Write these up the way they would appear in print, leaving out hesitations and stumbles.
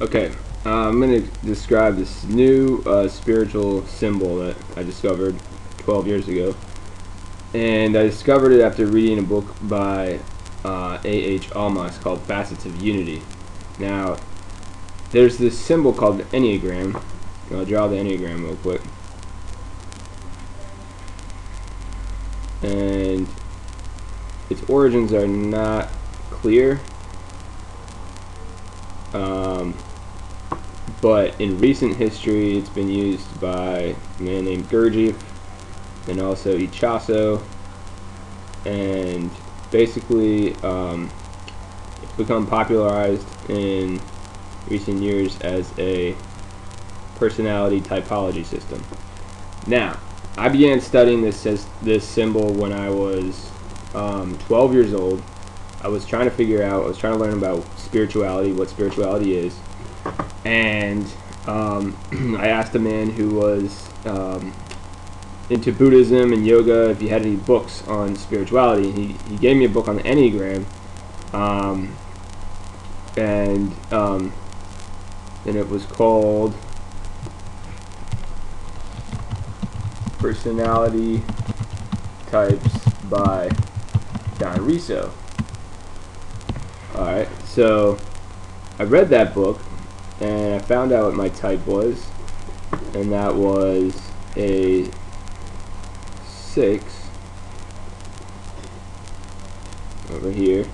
Okay, I'm going to describe this new spiritual symbol that I discovered 12 years ago. And I discovered it after reading a book by A.H. Alma's called Facets of Unity. Now, there's this symbol called the Enneagram. I'll draw the Enneagram real quick. And its origins are not clear. But in recent history, it's been used by a man named Gurdjieff and also Ichaso, and basically it's become popularized in recent years as a personality typology system. Now, I began studying this symbol when I was 12 years old. I was trying to learn about spirituality, what spirituality is. And I asked a man who was into Buddhism and yoga if he had any books on spirituality. He gave me a book on the Enneagram, and it was called Personality Types by Don Riso. Alright, so I read that book and I found out what my type was, and that was a 6 over here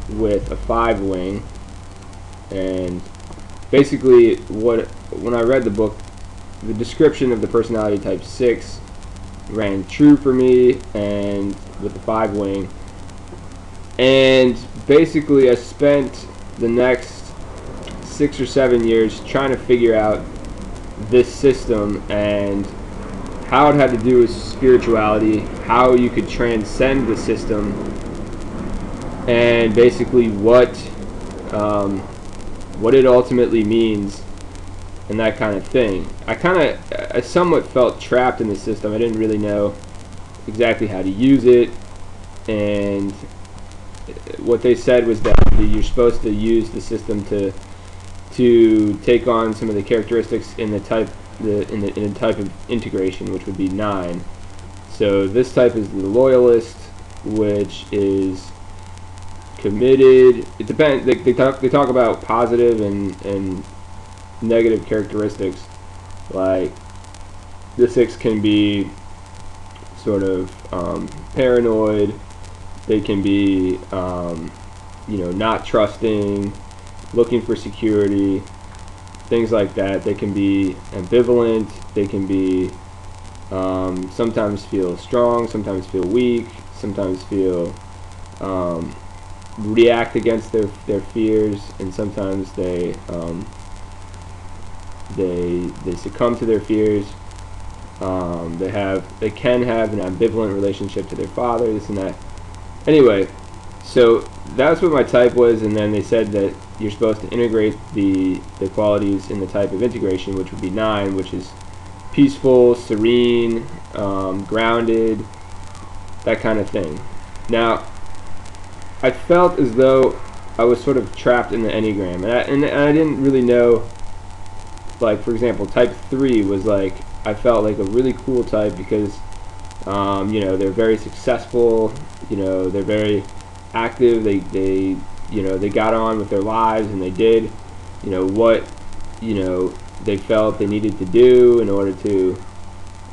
with a 5 wing. And basically when I read the book, the description of the personality type 6 ran true for me, and with the 5 wing. And basically I spent the next 6 or 7 years trying to figure out this system and how it had to do with spirituality, how you could transcend the system, and basically what it ultimately means and that kind of thing. I somewhat felt trapped in the system. I didn't really know exactly how to use it, and what they said was that you're supposed to use the system to take on some of the characteristics in the type of integration, which would be 9. So this type is the loyalist, which is committed. It depends. They talk about positive and negative characteristics. Like the 6 can be sort of paranoid. They can be not trusting, looking for security, things like that. They can be ambivalent. They can be sometimes feel strong, sometimes feel weak, sometimes feel react against their fears, and sometimes they succumb to their fears. They can have an ambivalent relationship to their father, this and that. Anyway, so that's what my type was, and then they said that you're supposed to integrate the qualities in the type of integration, which would be 9, which is peaceful, serene, grounded, that kind of thing. Now, I felt as though I was sort of trapped in the Enneagram, and I didn't really know. Like, for example, type 3 was like, I felt like a really cool type because they're very successful, they're very active, they got on with their lives, and they did what they felt they needed to do in order to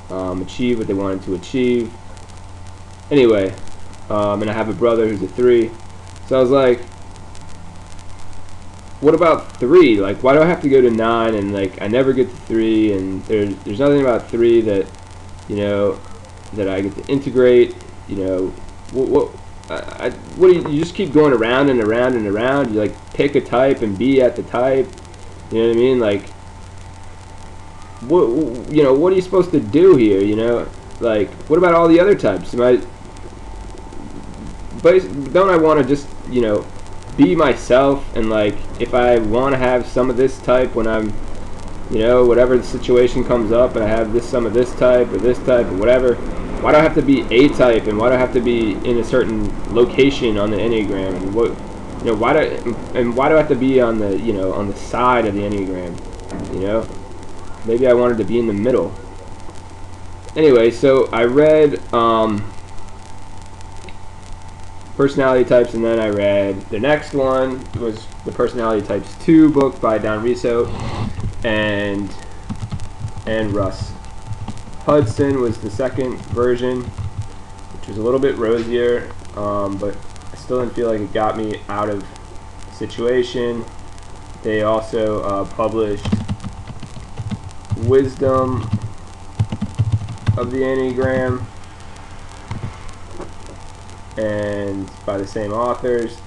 achieve what they wanted to achieve. Anyway, and I have a brother who's a 3, so I was like, what about 3? Like, why do I have to go to 9? And like, I never get to 3, and there's nothing about 3 that that I get to integrate. What do you just keep going around and around and around? You like pick a type and be at the type. You know what I mean? Like, what are you supposed to do here? Like, what about all the other types? Don't I want to just be myself, and like, if I want to have some of this type when I'm whatever the situation comes up, and I have some of this type or whatever, why do I have to be A type, and why do I have to be in a certain location on the Enneagram? And You know, why do I have to be on the, you know, on the side of the Enneagram? You know, maybe I wanted to be in the middle. Anyway, so I read personality types, and then I read the next one was the Personality Types 2 book by Don Riso and Russ Hudson was the second version, which was a little bit rosier, but I still didn't feel like it got me out of the situation. They also published Wisdom of the Enneagram, and by the same authors,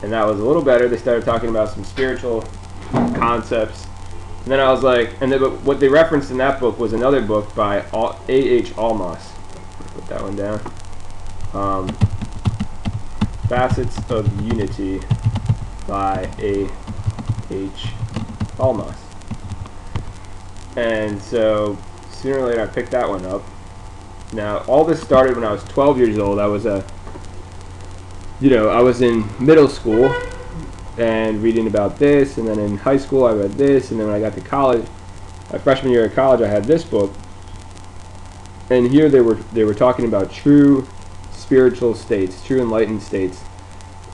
and that was a little better. They started talking about some spiritual concepts, and then I was like, and then, but what they referenced in that book was another book by A.H. Almaas. Put that one down. Facets of Unity by A.H. Almaas. And so sooner or later I picked that one up. Now all this started when I was 12 years old. I was I was in middle school and reading about this, and then in high school I read this, and then when I got to college, my freshman year of college, I had this book, and here they were talking about true spiritual states, true enlightened states,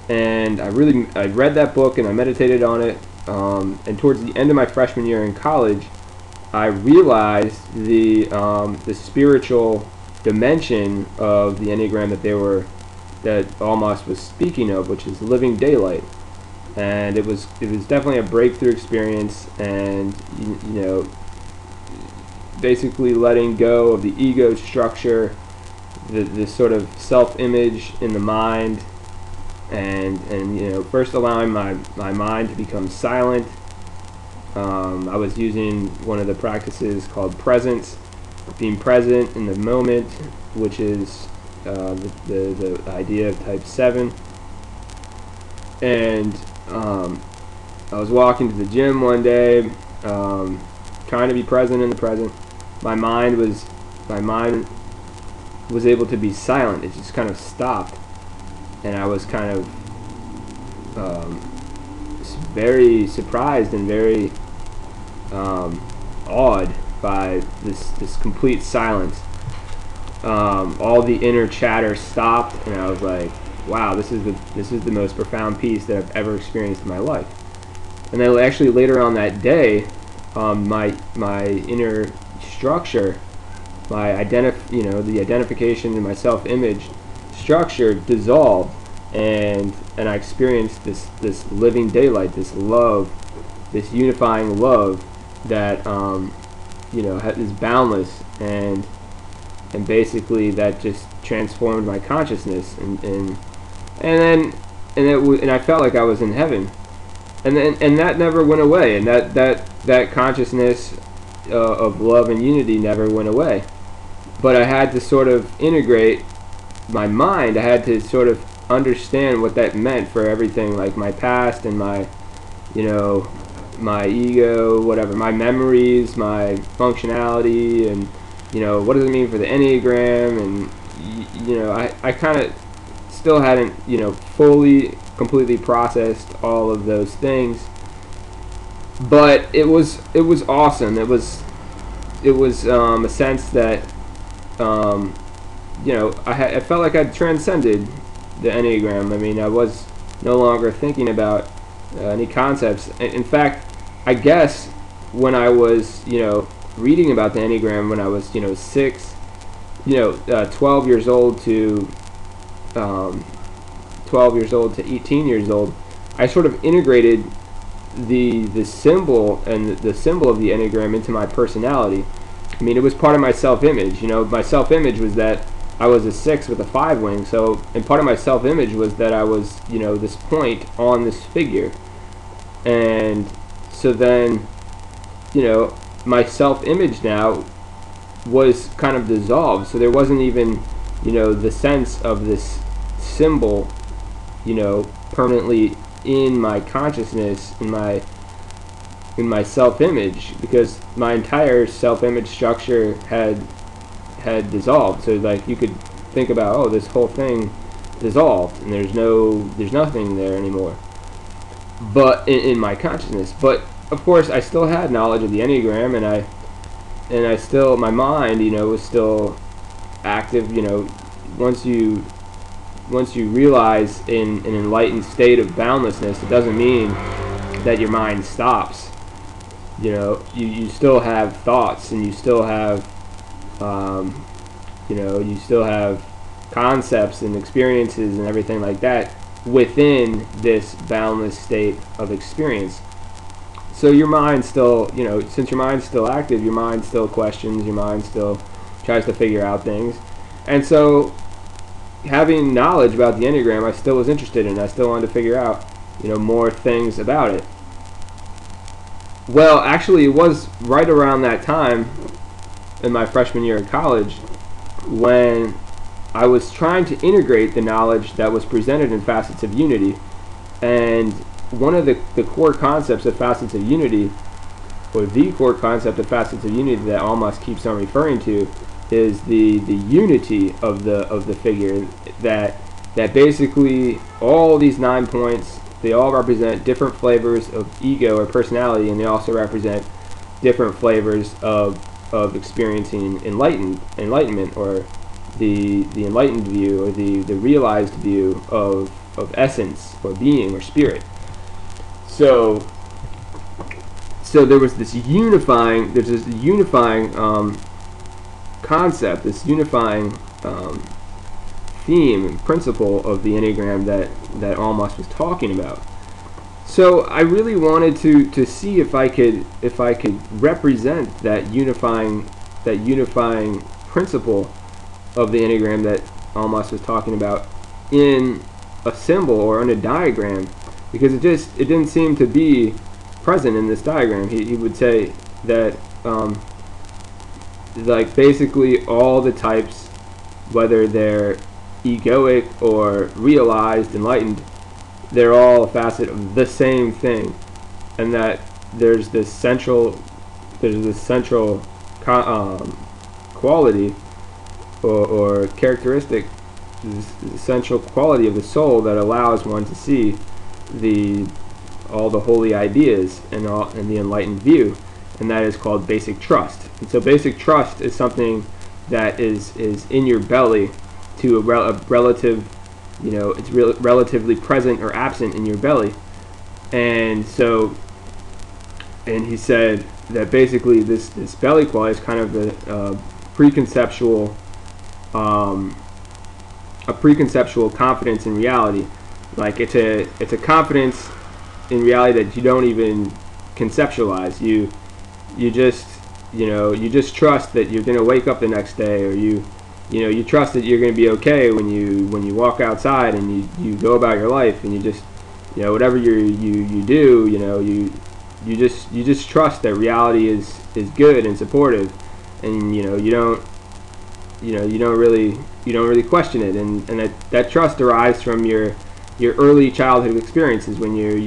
and I read that book and I meditated on it, and towards the end of my freshman year in college, I realized the spiritual dimension of the Enneagram that Almaas was speaking of, which is living daylight. And it was definitely a breakthrough experience, and you know, basically letting go of the ego structure, the sort of self-image in the mind, and you know, first allowing my mind to become silent. I was using one of the practices called presence, being present in the moment, which is the idea of type 7. And I was walking to the gym one day, trying to be present in the present. My mind was able to be silent. It just kind of stopped, and I was kind of very surprised and very awed by this complete silence. All the inner chatter stopped, and I was like, wow, this is the most profound peace that I've ever experienced in my life. And then actually later on that day, my inner structure, the identification and my self-image structure dissolved, and I experienced this living daylight, this love, this unifying love that is boundless, and basically that just transformed my consciousness, and I felt like I was in heaven, and that never went away, and that consciousness of love and unity never went away. But I had to sort of integrate my mind. I had to sort of understand what that meant for everything, like my past and my ego, whatever, my memories, my functionality, and what does it mean for the Enneagram, and I kind of still hadn't fully, completely processed all of those things, but it was awesome. It was a sense that I felt like I'd transcended the Enneagram. I mean, I was no longer thinking about any concepts. In fact, I guess when I was reading about the Enneagram when I was 12 years old to 18 years old, I sort of integrated the symbol and the symbol of the Enneagram into my personality. I mean, it was part of my self-image. My self-image was that I was a 6 with a 5 wing. So, and part of my self-image was that I was, this point on this figure. And so then, my self-image now was kind of dissolved. So there wasn't even, the sense of this symbol, permanently in my consciousness, in my self-image, because my entire self-image structure had dissolved. So like you could think about, oh, this whole thing dissolved, and there's nothing there anymore. But in my consciousness, but of course, I still had knowledge of the Enneagram, and I still, my mind, was still active. Once you realize in an enlightened state of boundlessness, it doesn't mean that your mind stops. You still have thoughts, and you still have, you still have concepts and experiences and everything like that within this boundless state of experience. So your mind still, since your mind's still active, your mind still questions, your mind still tries to figure out things. And so having knowledge about the Enneagram, I still was interested in. I still wanted to figure out, more things about it. Well, actually, it was right around that time in my freshman year of college when I was trying to integrate the knowledge that was presented in Facets of Unity. And one of the core concepts of Facets of Unity, or the core concept of Facets of Unity that Almas keeps on referring to, is the unity of the figure. That basically all these 9 points, they all represent different flavors of ego or personality, and they also represent different flavors of experiencing enlightenment, or the enlightened view, or the realized view of essence or being or spirit. So there's this unifying concept, this unifying theme and principle of the Enneagram that Almas was talking about. So I really wanted to see if I could represent that unifying principle of the Enneagram that Almas was talking about in a symbol or in a diagram, because it didn't seem to be present in this diagram. He would say that like basically all the types, whether they're egoic or realized, enlightened, they're all a facet of the same thing, and that there's this central quality or characteristic, this essential quality of the soul that allows one to see all the holy ideas and the enlightened view, and that is called basic trust. And so basic trust is something that is in your belly to a relative, it's relatively present or absent in your belly. And so, and he said that basically this belly quality is kind of a preconceptual confidence in reality. Like it's a confidence in reality that you don't even conceptualize. You just trust that you're going to wake up the next day, or you trust that you're going to be okay when you walk outside and you go about your life, and you just, whatever you do, you just trust that reality is good and supportive, and you don't really question it, and that trust derives from your early childhood experiences when you're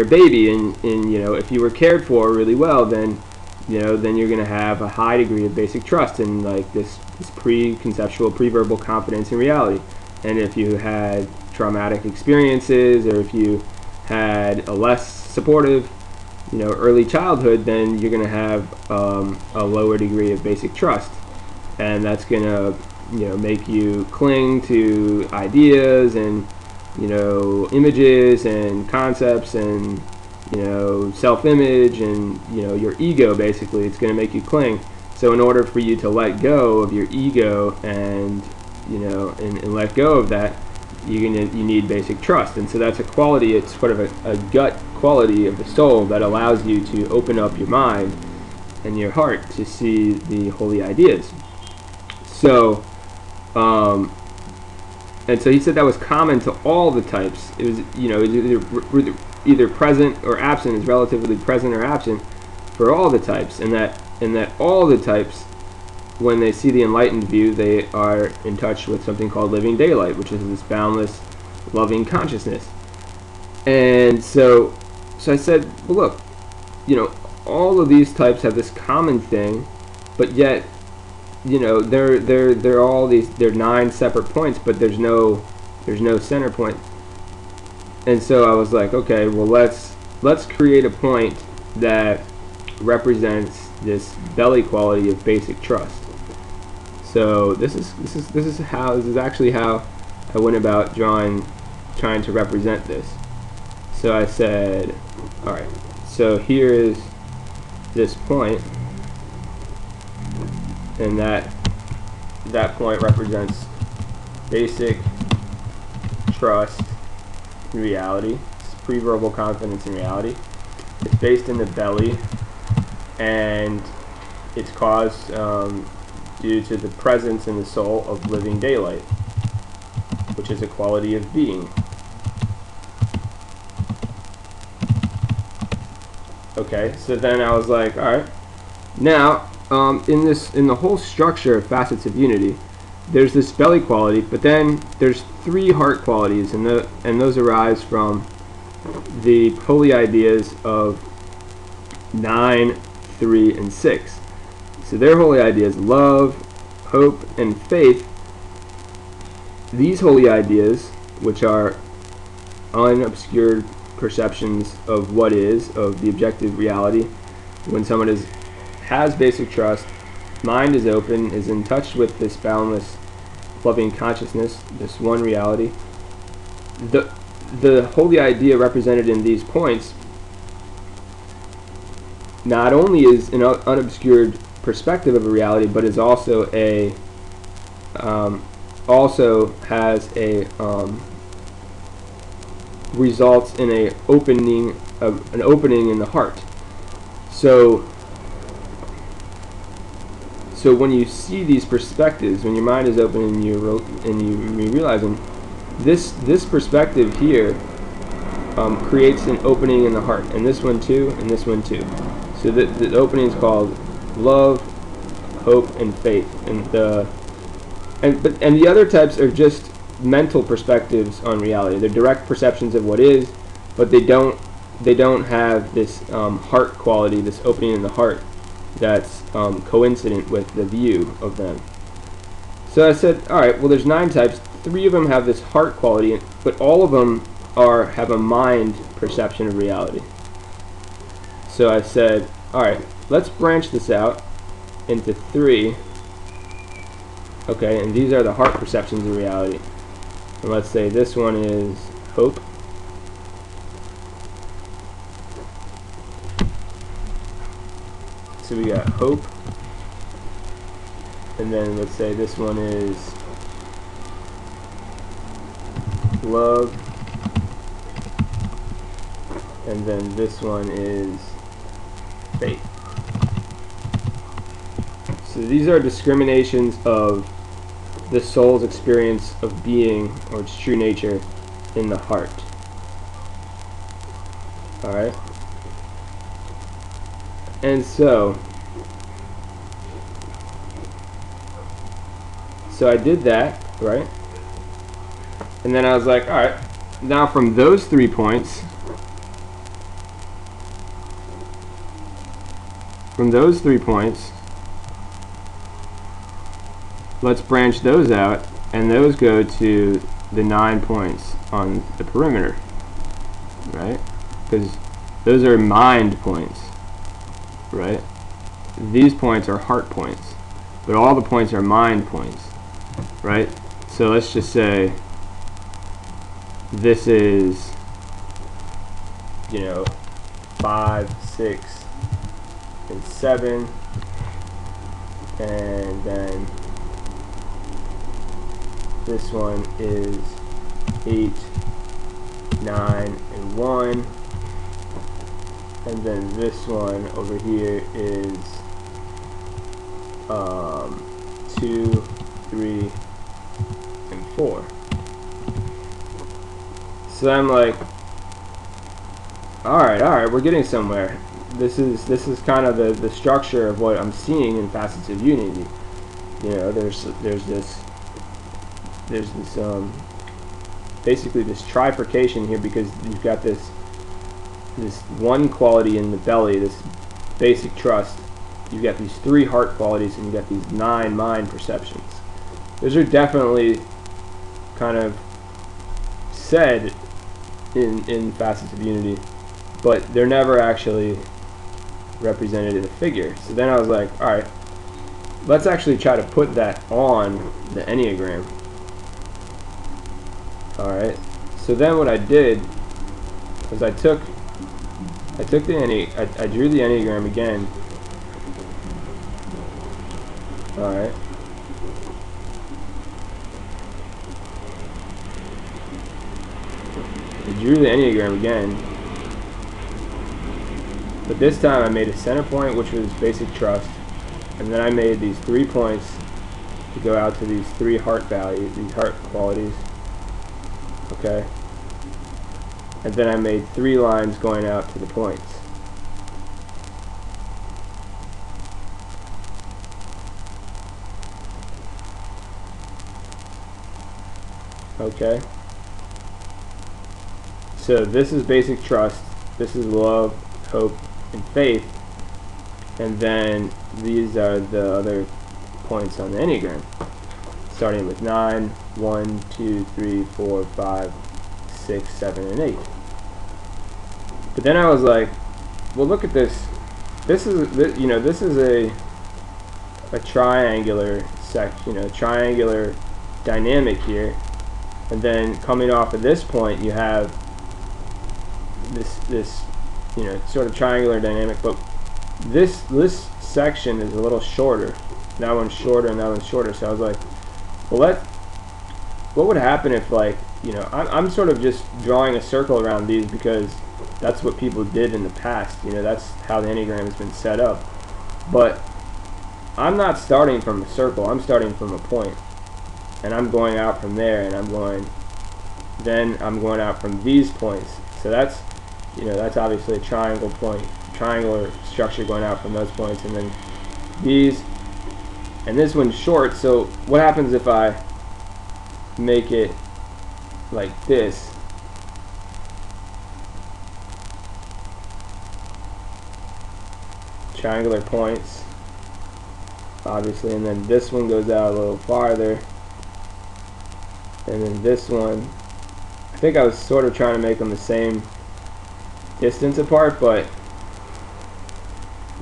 a baby, and if you were cared for really well, then you're going to have a high degree of basic trust and like this preconceptual, preverbal confidence in reality. And if you had traumatic experiences, or if you had a less supportive early childhood, then you're going to have a lower degree of basic trust, and that's going to make you cling to ideas and images and concepts and self-image and your ego. Basically, it's going to make you cling. So in order for you to let go of your ego and and let go of that, you need basic trust. And so that's a quality, it's sort of a gut quality of the soul that allows you to open up your mind and your heart to see the holy ideas. So and so he said that was common to all the types. It was either present or absent, is relatively present or absent for all the types, and that all the types, when they see the enlightened view, they are in touch with something called living daylight, which is this boundless, loving consciousness. And so I said, well, look, all of these types have this common thing, but yet, they're all they're 9 separate points, but there's no There's no center point. And so I was like, okay, well let's create a point that represents this belly quality of basic trust. So this is actually how I went about trying to represent this. So I said, all right, so here is this point, and that point represents basic trust in reality. It's pre-verbal confidence in reality. It's based in the belly, and it's caused due to the presence in the soul of living daylight, which is a quality of being. Okay, so then I was like, all right, now in the whole structure of facets of unity, there's this belly quality, but then there's 3 heart qualities, and those arise from the holy ideas of 9, 3, and 6. So their holy ideas: love, hope, and faith. These holy ideas, which are unobscured perceptions of what is, of the objective reality, when someone has basic trust, mind is open, is in touch with this boundless loving consciousness, this one reality. The holy idea represented in these points not only is an unobscured perspective of a reality, but is also has a results in an opening in the heart. So when you see these perspectives, when your mind is open and you realize them, this perspective here creates an opening in the heart, and this one too, and this one too. So the opening is called love, hope, and faith, and the other types are just mental perspectives on reality. They're direct perceptions of what is, but they don't have this heart quality, this opening in the heart that's coincident with the view of them. So I said, all right, well, there's 9 types. 3 of them have this heart quality, but all of them have a mind perception of reality. So I said, all right, let's branch this out into 3. Okay, and these are the heart perceptions of reality. And let's say this one is hope. So we got hope. And then let's say this one is love. And then this one is faith. So these are discriminations of the soul's experience of being, or its true nature, in the heart. Alright? And so I did that, right? And then I was like, alright, now from those 3 points, let's branch those out, and those go to the 9 points on the perimeter, right? Because those are mind points, right? These points are heart points, but all the points are mind points, right? So let's just say this is, 5, 6, and 7, and then this one is 8, 9, and 1, and then this one over here is 2, 3, and 4. So I'm like, all right, we're getting somewhere. This is kind of the structure of what I'm seeing in facets of unity. There's this basically this trifurcation here, because you've got this one quality in the belly, this basic trust. You've got these 3 heart qualities, and you've got these 9 mind perceptions. Those are definitely kind of said in facets of unity, but they're never actually represented in a figure. So then I was like, alright, let's actually try to put that on the Enneagram. Alright, so then what I did was I drew the Enneagram again. Alright. I drew the Enneagram again. But this time I made a center point, which was basic trust. And then I made these 3 points to go out to these 3 heart values, these heart qualities. Okay. And then I made 3 lines going out to the points. Okay. So this is basic trust. This is love, hope, and faith. And then these are the other points on the Enneagram. Starting with 9, 1, 2, 3, 4, 5, 6, 7, and 8. But then I was like, well, look at this. This is, you know, this is a triangular triangular dynamic here. And then coming off of this point, you have this you know, sort of triangular dynamic, but this section is a little shorter. That one's shorter and that one's shorter. So I was like, well, what would happen if, like, you know, I'm sort of just drawing a circle around these because that's what people did in the past. You know, that's how the Enneagram has been set up. But I'm not starting from a circle. I'm starting from a point, and I'm going out from there, and I'm going out from these points. So that's, you know, that's obviously a triangular structure going out from those points, and then these, and this one's short. So what happens if I make it like this? Triangular points, obviously, and then this one goes out a little farther, and then this one, I think I was sort of trying to make them the same distance apart, but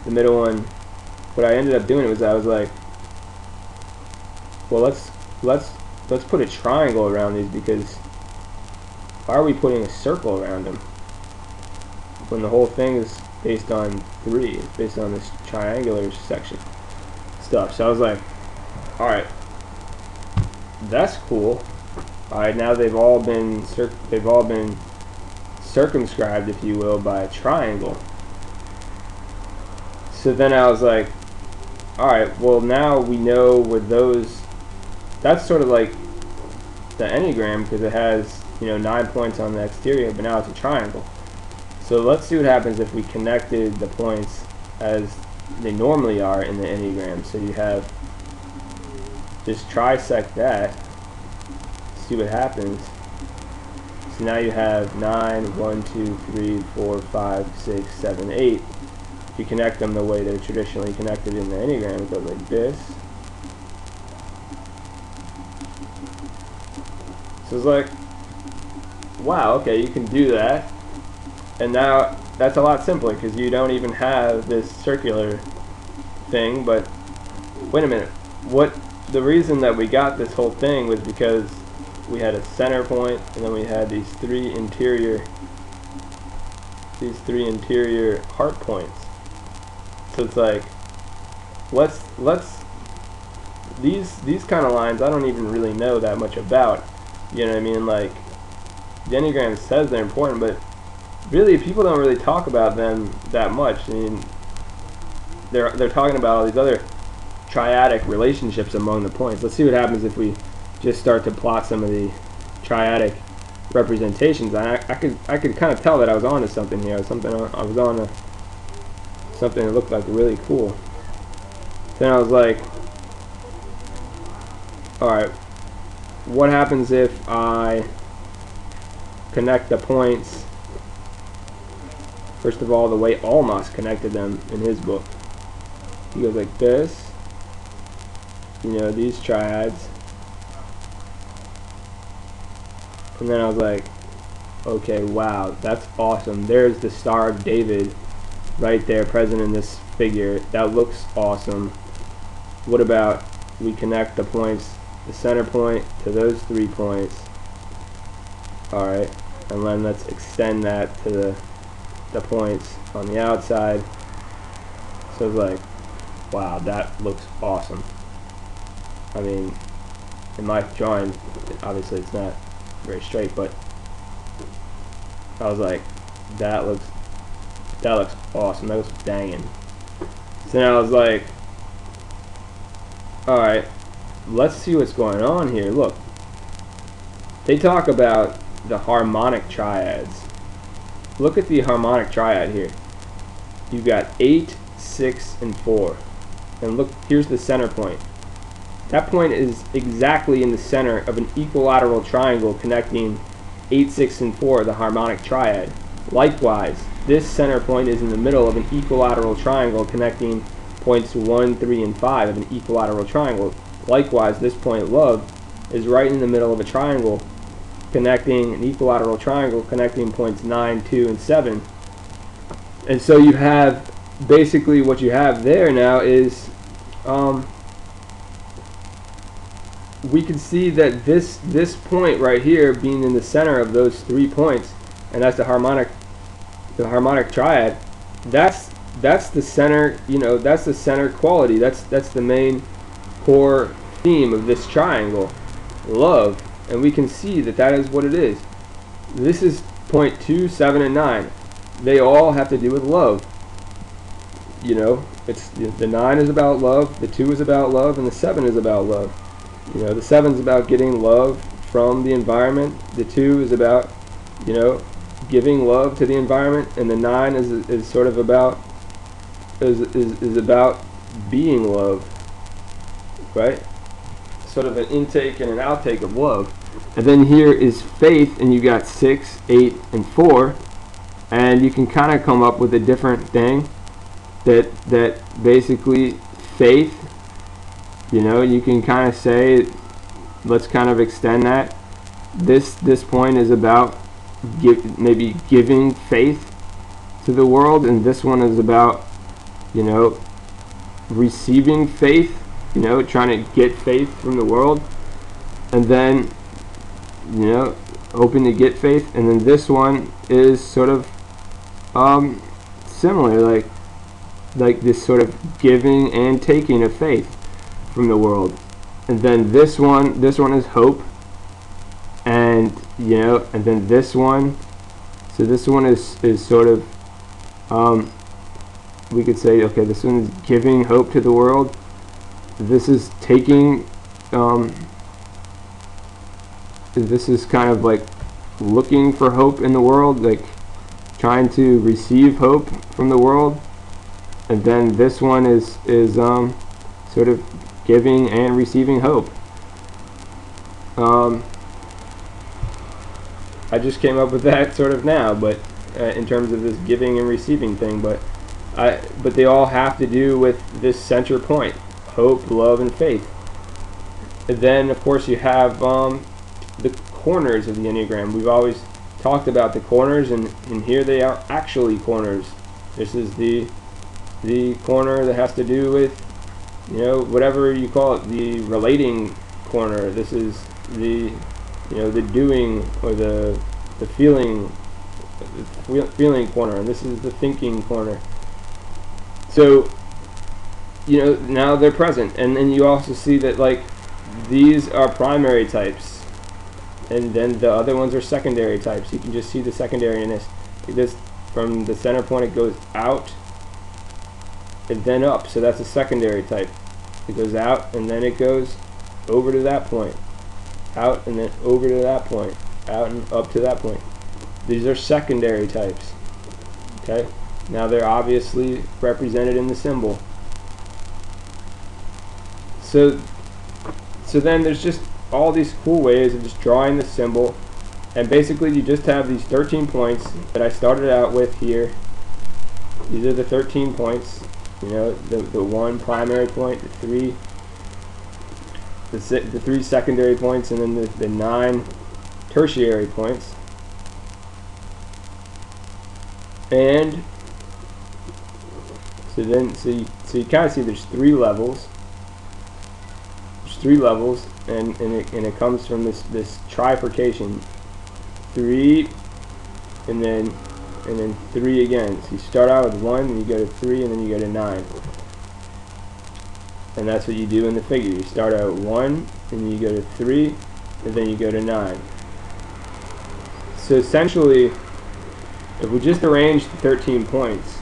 the middle one, what I ended up doing was I was like, well, let's put a triangle around these, because why are we putting a circle around them when the whole thing is based on 3? It's based on this triangular section stuff. So I was like, alright, that's cool. Alright, now they've all been circumscribed, if you will, by a triangle. So then I was like, alright, well, now we know where those, that's sort of like the Enneagram, because it has, you know, 9 points on the exterior, but now it's a triangle. So let's see what happens if we connected the points as they normally are in the Enneagram. So you have, just trisect that, see what happens. So now you have 9, 1, 2, 3, 4, 5, 6, 7, 8. If you connect them the way they're traditionally connected in the Enneagram, it goes like this. So it's like, wow, okay, you can do that. And now that's a lot simpler, because you don't even have this circular thing. But wait a minute, the reason that we got this whole thing was because we had a center point, and then we had these three interior heart points. So it's like, these kind of lines I don't even really know that much about. You know what I mean? Like, the Enneagram says they're important, but really people don't really talk about them that much. I mean, they're talking about all these other triadic relationships among the points. Let's see what happens if we just start to plot some of the triadic representations. I could kind of tell that I was on to something here. I was on to something that looked like really cool. Then I was like, alright, what happens if I connect the points, first of all, the way Almas connected them in his book? He goes like this, you know, these triads. And then I was like, Okay, wow, that's awesome. There's the Star of David right there present in this figure. That looks awesome. What about we connect the points, the center point to those 3 points. Alright, and then let's extend that to the points on the outside. So it's like, wow, that looks awesome. I mean, in my drawing, obviously it's not very straight, but I was like, that looks awesome. That looks banging. So now I was like, alright, let's see what's going on here. Look, they talk about the harmonic triads. Look at the harmonic triad here. You've got 8, 6, and 4. And look, here's the center point. That point is exactly in the center of an equilateral triangle connecting 8, 6, and 4, the harmonic triad. Likewise, this center point is in the middle of an equilateral triangle connecting points 1, 3, and 5 of an equilateral triangle. Likewise, this point love is right in the middle of a triangle connecting an equilateral triangle connecting points 9, 2, and 7. And so you have basically what you have there now is we can see that this point right here being in the center of those 3 points, and that's the harmonic triad. That's the center, you know, that's the center quality. That's the main core theme of this triangle, love. And we can see that that is what it is. This is point 2, 7, and 9. They all have to do with love. You know, it's the 9 is about love, the 2 is about love, and the 7 is about love. You know, the 7 is about getting love from the environment. The 2 is about, you know, giving love to the environment, and the 9 is sort of about is about being love, right? Sort of an intake and an outtake of love. And then here is faith, and you got 6, 8, and 4, and you can kind of come up with a different thing that basically faith, you know, you can kind of say, let's kind of extend that. This point is about maybe giving faith to the world, and this one is about, you know, receiving faith, you know, trying to get faith from the world, and then, you know, hoping to get faith. And then this one is sort of similar, like this sort of giving and taking of faith from the world. And then this one is hope, and you know, and then this one, so this one is sort of we could say, okay, this one is giving hope to the world. This is taking this is kind of like looking for hope in the world, like trying to receive hope from the world. And then this one is sort of giving and receiving hope. I just came up with that sort of now, but in terms of this giving and receiving thing, but they all have to do with this center point: hope, love, and faith. And then, of course, you have the corners of the Enneagram. We've always talked about the corners, and here they are actually corners. This is the corner that has to do with, you know, whatever you call it, the relating corner. This is the, you know, the doing or the feeling corner, and this is the thinking corner. So, you know, now they're present, and then you also see that, like, these are primary types, and then the other ones are secondary types. You can just see the secondary in this. This, from the center point, it goes out and then up, so that's a secondary type. It goes out and then it goes over to that point, out and then over to that point, out and up to that point. These are secondary types. Okay, now they're obviously represented in the symbol. So then there's just all these cool ways of just drawing the symbol, and basically you just have these 13 points that I started out with here. These are the 13 points. You know, the one primary point, the three secondary points, and then the 9 tertiary points. And so you kind of see there's three levels. There's three levels, and it comes from this trifurcation. 3, and then 3 again. So you start out with 1, and you go to 3, and then you go to 9. And that's what you do in the figure. You start out at 1, and then you go to 3, and then you go to 9. So essentially, if we just arrange the 13 points,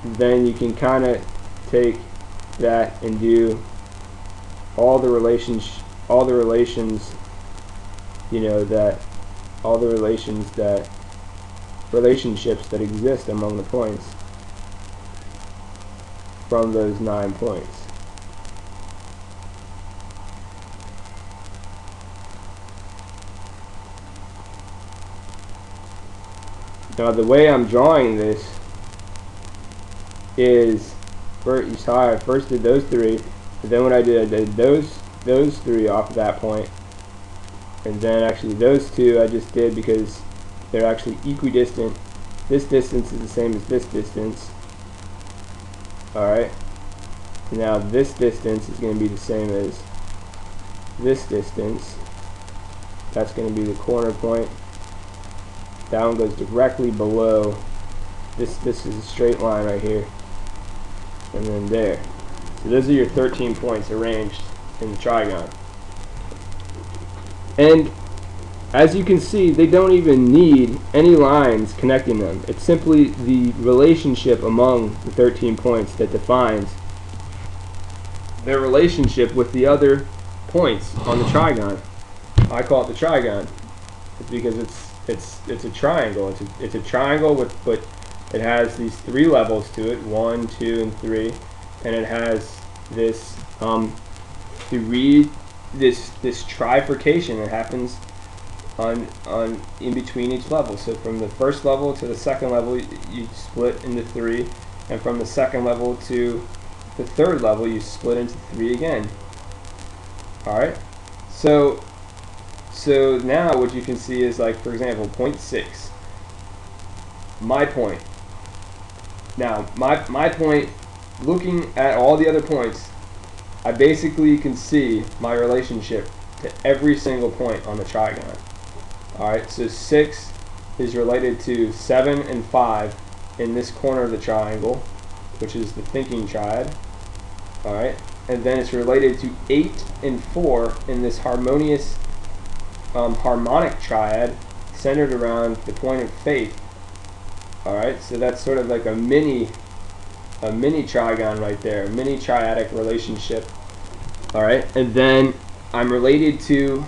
then you can kind of take that and do all the relations, you know, relationships that exist among the points from those 9 points. Now the way I'm drawing this is, you saw I first did those 3, and then what I did those 3 off of that point, and then actually those 2 I just did because they're actually equidistant. This distance is the same as this distance. Alright, now this distance is going to be the same as this distance. That's going to be the corner point. That one goes directly below this. This is a straight line right here, and then there. So those are your 13 points arranged in the trigon. And as you can see, they don't even need any lines connecting them. It's simply the relationship among the 13 points that defines their relationship with the other points on the trigon. I call it the trigon. It's because it's a triangle. It's a triangle but it has these 3 levels to it, 1, 2, and 3, and it has this this trifurcation that happens on in between each level. So from the first level to the second level, you split into 3, and from the second level to the third level, you split into 3 again. All right. So now what you can see is, like, for example, point 6. My point. Now my point, looking at all the other points, I basically can see my relationship to every single point on the trigon. Alright, so 6 is related to 7 and 5 in this corner of the triangle, which is the thinking triad. Alright, and then it's related to 8 and 4 in this harmonious harmonic triad centered around the point of faith. Alright, so that's sort of like a mini trigon right there, a mini triadic relationship. Alright, and then I'm related to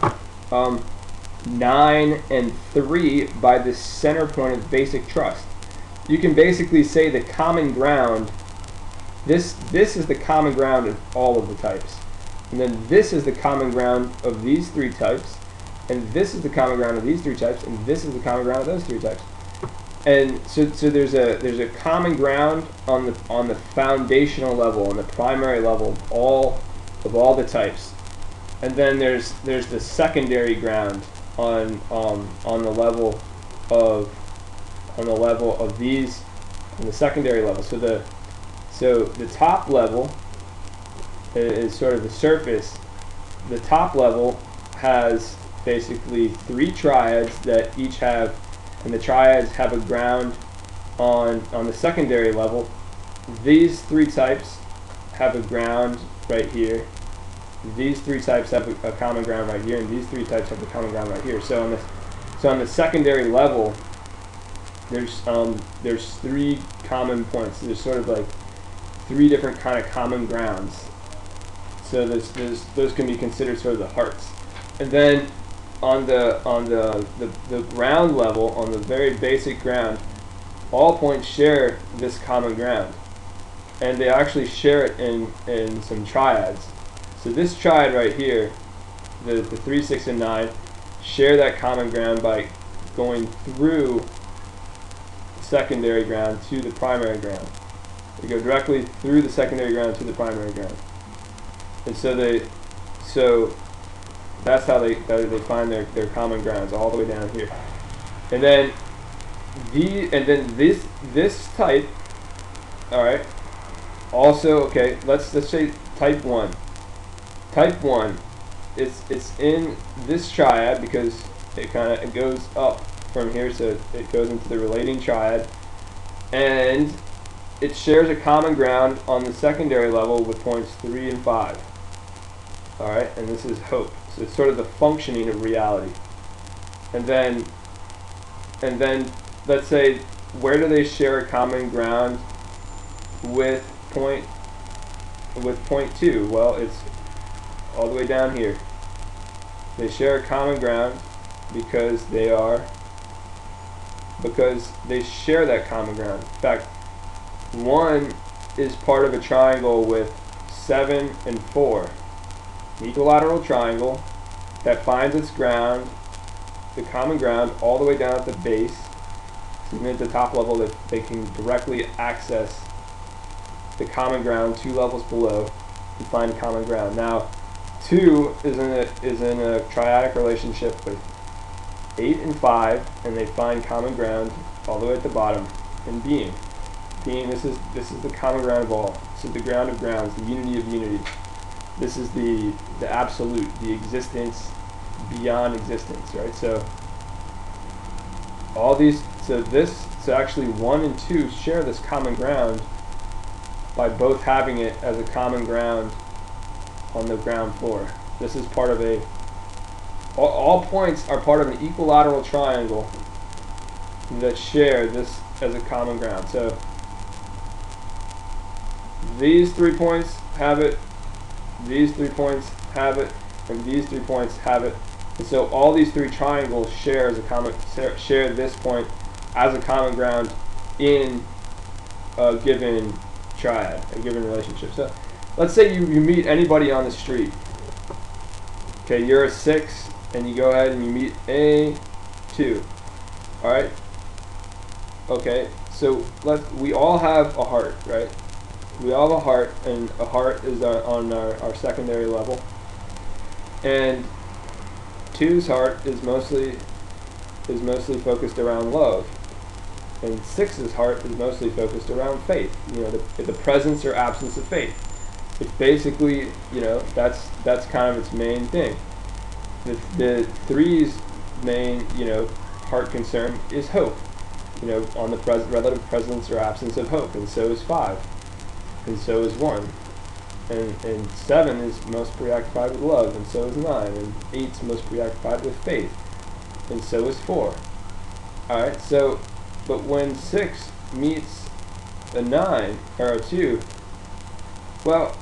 9 and 3 by the center point of basic trust. You can basically say the common ground, this is the common ground of all of the types. And then this is the common ground of these 3 types, and this is the common ground of these 3 types, and this is the common ground of those 3 types. And so there's a common ground on the foundational level, on the primary level of all the types, and then there's the secondary ground on the level of these, on the secondary level. So the top level is sort of the surface. The top level has basically 3 triads that each have, and the triads have a ground on the secondary level. These 3 types have a ground right here. These 3 types have a common ground right here, and these 3 types have a common ground right here. So on the secondary level, there's 3 common points. There's sort of like 3 different kind of common grounds. So those can be considered sort of the hearts. And then on the ground level, on the very basic ground, all points share this common ground, and they actually share it in some triads. So this triad right here, the 3, 6, and 9, share that common ground by going through secondary ground to the primary ground. They go directly through the secondary ground to the primary ground, and so that's how they find their common grounds, all the way down here. And then and then this type, all right. Also, okay, let's say type 1. Type 1, it's in this triad because it goes up from here, so it goes into the relating triad, and it shares a common ground on the secondary level with points 3 and 5. All right, and this is hope. So it's sort of the functioning of reality. And then let's say, where do they share a common ground with point 2? Well, it's all the way down here. They share a common ground because they share that common ground. In fact, 1 is part of a triangle with 7 and 4. An equilateral triangle that finds its ground, the common ground, all the way down at the base. So even at the top level, that they can directly access the common ground 2 levels below and find common ground. Now, 2 is in a triadic relationship with 8 and 5, and they find common ground all the way at the bottom in being. Being, this is the common ground of all. This is the ground of grounds, the unity of unity. This is the absolute, the existence beyond existence, right? So all these, so actually 1 and 2 share this common ground by both having it as a common ground on the ground floor. This is part of all points are part of an equilateral triangle that share this as a common ground. So these 3 points have it, these 3 points have it, and these 3 points have it. And so all these 3 triangles share this point as a common ground in a given triad, a given relationship. So let's say you meet anybody on the street. Okay, you're a 6, and you go ahead and you meet a 2. All right. Okay, so we all have a heart, right? We all have a heart, and a heart is on our secondary level. And 2's heart is mostly focused around love, and 6's heart is mostly focused around faith. You know, the presence or absence of faith. It's basically, you know, that's kind of its main thing. The 3's main, you know, heart concern is hope. You know, on the relative presence or absence of hope, and so is 5, and so is 1. And 7 is most preoccupied with love, and so is 9, and 8's most preoccupied with faith, and so is 4. Alright, so, but when 6 meets a 9, or a 2, well,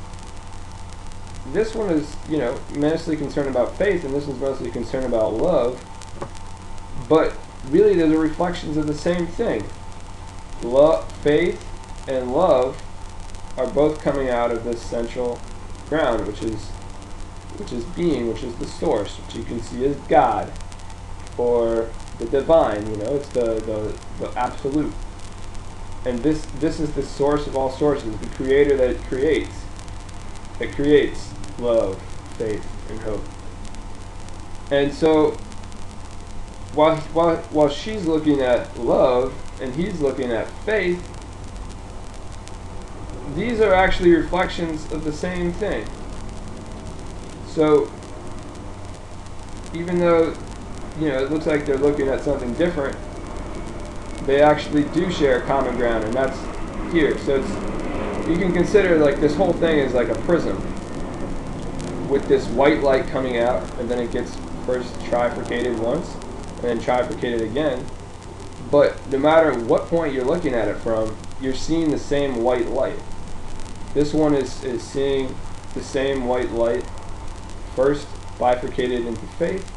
this one is, you know, mostly concerned about faith, and this one's mostly concerned about love, but really they're the reflections of the same thing. Faith and love are both coming out of this central ground, which is being, which is the source, which you can see as God, or the divine. You know, it's the absolute. And this is the source of all sources, the creator that creates love, faith, and hope. And so while she's looking at love and he's looking at faith, these are actually reflections of the same thing. So even though, you know, it looks like they're looking at something different, they actually do share a common ground, and that's here. So you can consider like this whole thing is like a prism with this white light coming out, and then it gets first trifurcated once and then trifurcated again. But no matter what point you're looking at it from, you're seeing the same white light. This one is seeing the same white light first bifurcated into faith,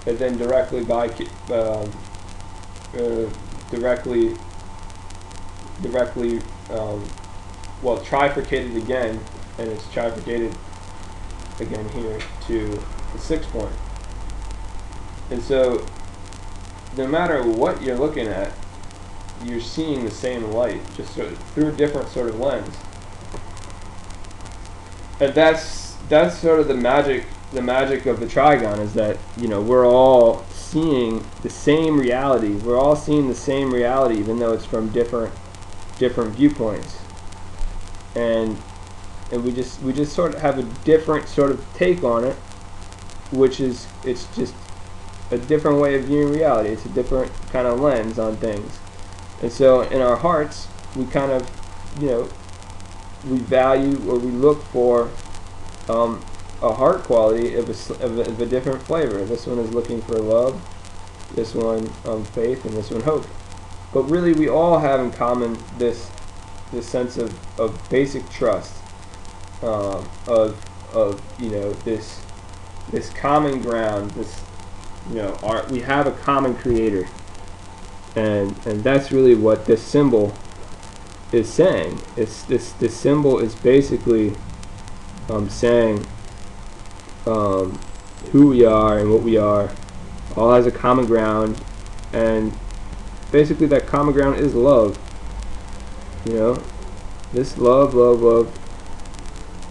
and then trifurcated again, and it's trifurcated again here to the 6th point. And so no matter what you're looking at, you're seeing the same light, just sort of through a different sort of lens. And that's sort of the magic of the Trigon, is that, you know, we're all seeing the same reality. We're all seeing the same reality, even though it's from different viewpoints, and we just sort of have a different sort of take on it, which is, it's just a different way of viewing reality. It's a different kind of lens on things. And so in our hearts, we kind of, you know, we value, or we look for a heart quality of a different flavor. This one is looking for love, this one faith, and this one hope. But really, we all have in common this sense of basic trust, of you know, this common ground, this, you know, we have a common creator, and that's really what this symbol is saying. It's this symbol is basically saying who we are and what we are all has a common ground, and basically that common ground is love. You know, this love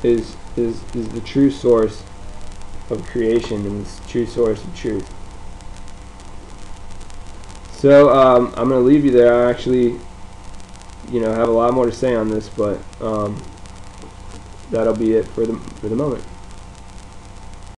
is the true source of creation, and it's the true source of truth. So I'm going to leave you there. I actually, you know, have a lot more to say on this, but that'll be it for the moment.